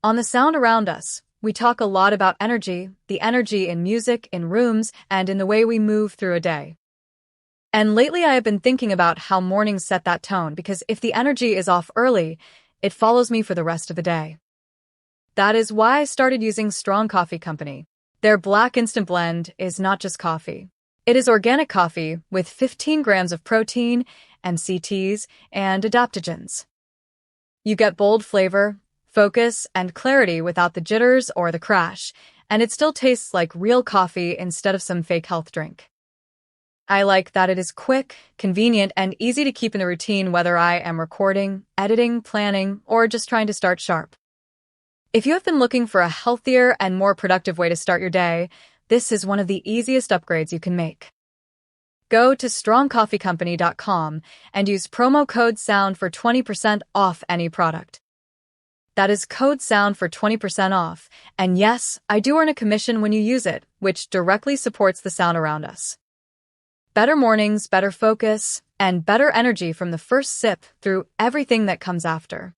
On the sound around us, we talk a lot about energy, the energy in music, in rooms, and in the way we move through a day. And lately I have been thinking about how mornings set that tone because if the energy is off early, it follows me for the rest of the day. That is why I started using Strong Coffee Company. Their black instant blend is not just coffee. It is organic coffee with 15 grams of protein, MCTs, and adaptogens. You get bold flavor, focus, and clarity without the jitters or the crash, and it still tastes like real coffee instead of some fake health drink. I like that it is quick, convenient, and easy to keep in the routine whether I am recording, editing, planning, or just trying to start sharp. If you have been looking for a healthier and more productive way to start your day, this is one of the easiest upgrades you can make. Go to strongcoffeecompany.com and use promo code SOUND for 20% off any product. That is code SOUND for 20% off, and yes, I do earn a commission when you use it, which directly supports the sound around us. Better mornings, better focus, and better energy from the first sip through everything that comes after.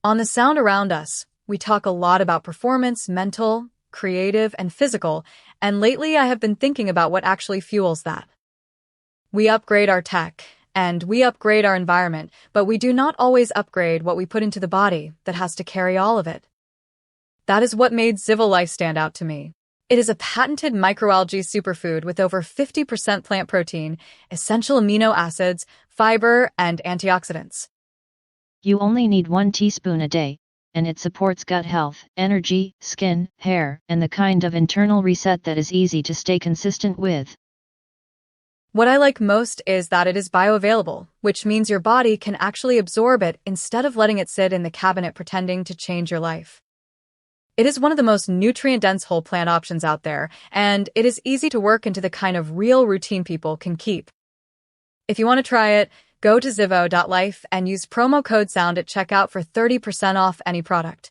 On the sound around us, we talk a lot about performance, mental, creative, and physical, and lately I have been thinking about what actually fuels that. We upgrade our tech, and we upgrade our environment, but we do not always upgrade what we put into the body that has to carry all of it. That is what made Civil Life stand out to me. It is a patented microalgae superfood with over 50% plant protein, essential amino acids, fiber, and antioxidants. You only need 1 teaspoon a day, and it supports gut health, energy, skin, hair, and the kind of internal reset that is easy to stay consistent with. What I like most is that it is bioavailable, which means your body can actually absorb it instead of letting it sit in the cabinet pretending to change your life. It is one of the most nutrient-dense whole plant options out there, and it is easy to work into the kind of real routine people can keep. If you want to try it, go to zivo.life and use promo code SOUND at checkout for 30% off any product.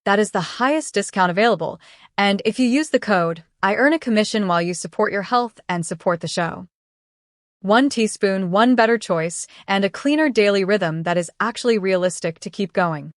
That is the highest discount available, and if you use the code, I earn a commission while you support your health and support the show. 1 teaspoon, one better choice, and a cleaner daily rhythm that is actually realistic to keep going.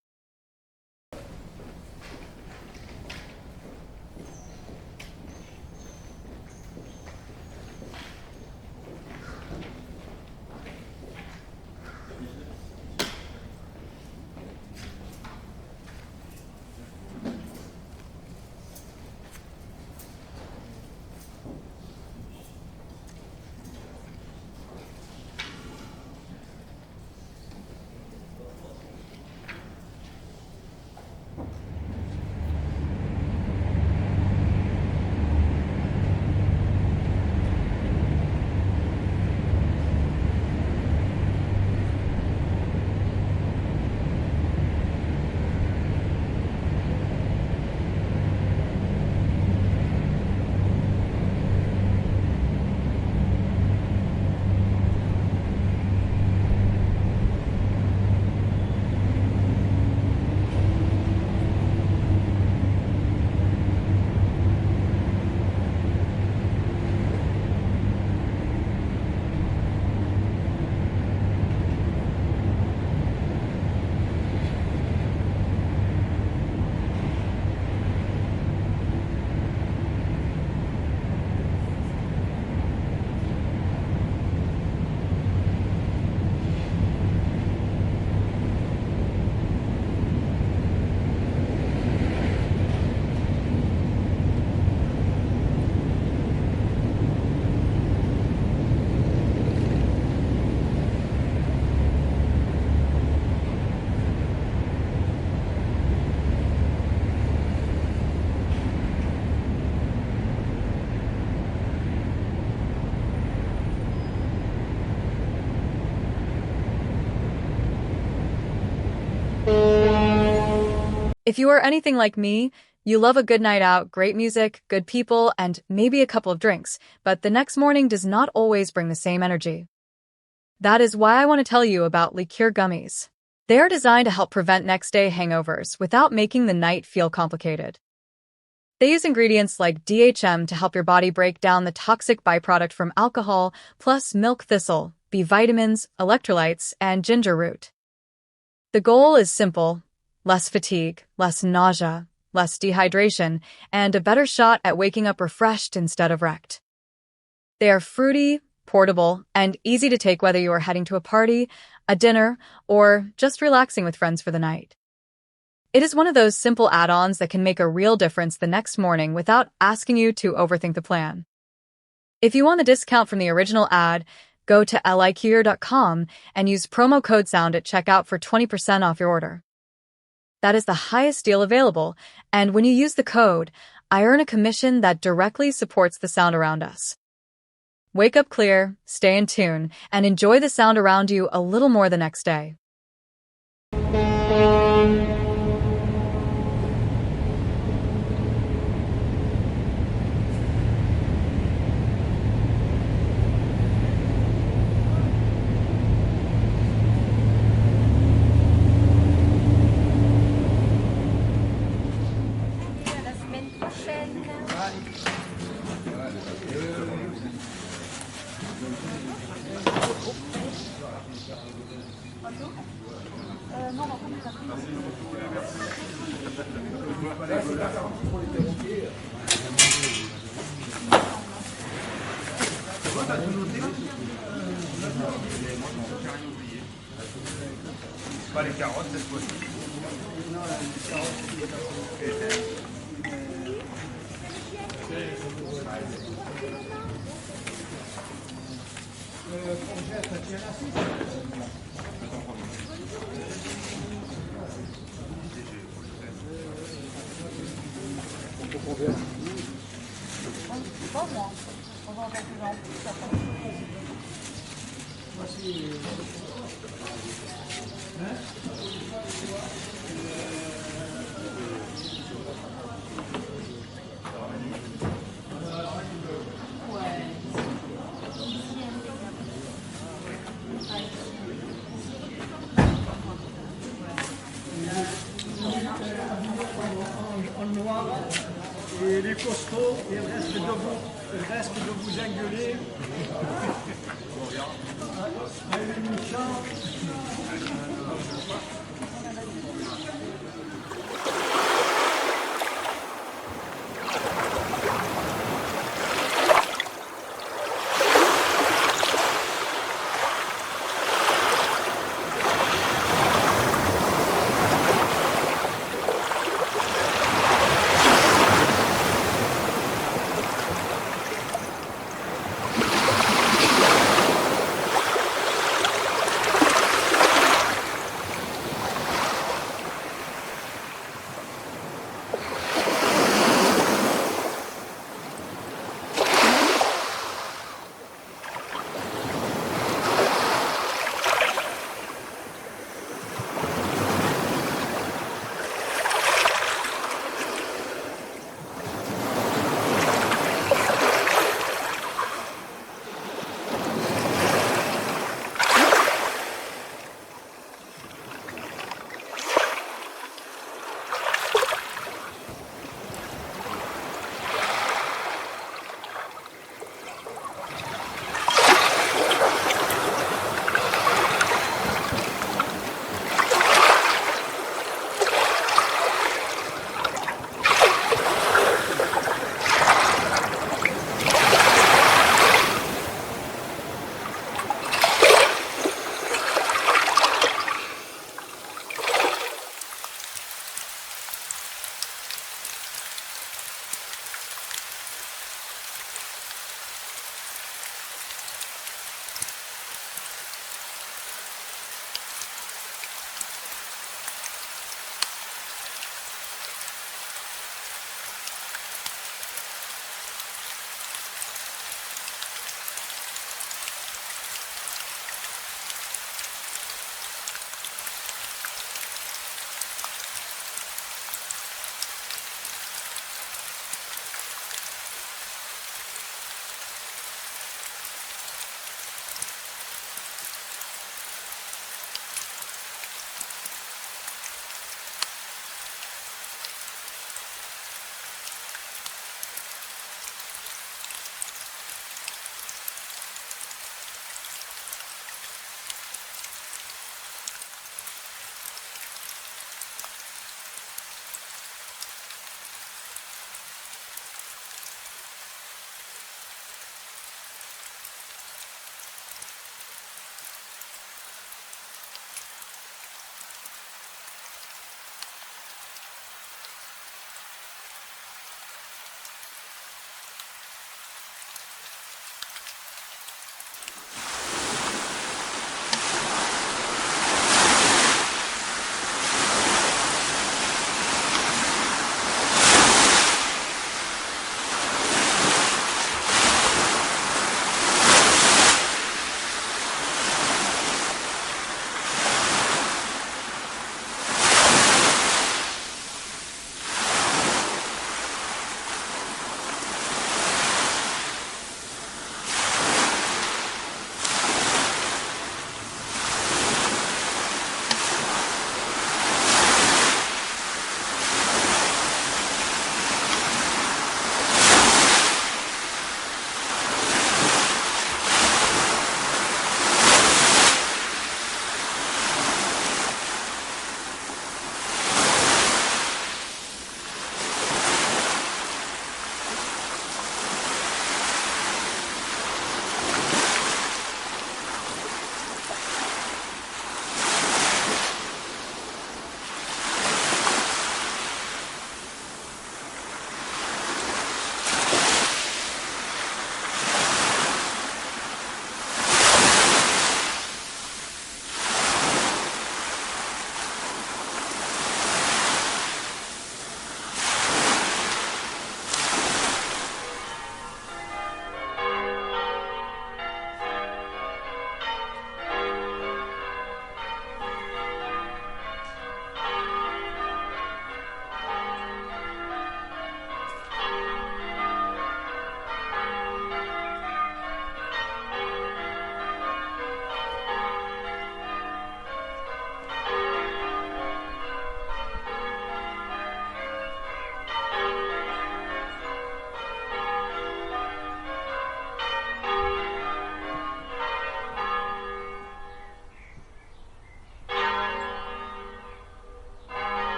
If you are anything like me, you love a good night out, great music, good people, and maybe a couple of drinks, but the next morning does not always bring the same energy. That is why I want to tell you about liqueur gummies. They are designed to help prevent next-day hangovers without making the night feel complicated. They use ingredients like DHM to help your body break down the toxic byproduct from alcohol, plus milk thistle, B vitamins, electrolytes, and ginger root. The goal is simple: less fatigue, less nausea, less dehydration, and a better shot at waking up refreshed instead of wrecked. They are fruity, portable, and easy to take whether you are heading to a party, a dinner, or just relaxing with friends for the night. It is one of those simple add-ons that can make a real difference the next morning without asking you to overthink the plan. If you want the discount from the original ad, go to liqueur.com and use promo code SOUND at checkout for 20% off your order. That is the highest deal available, and when you use the code, I earn a commission that directly supports the sound around us. Wake up clear, stay in tune, and enjoy the sound around you a little more the next day. Pas les carottes cette fois-ci. Pas moi. On va en faire plus longtemps. En noir, et les costauds, et le reste de vous engueuler. Allez, Michel.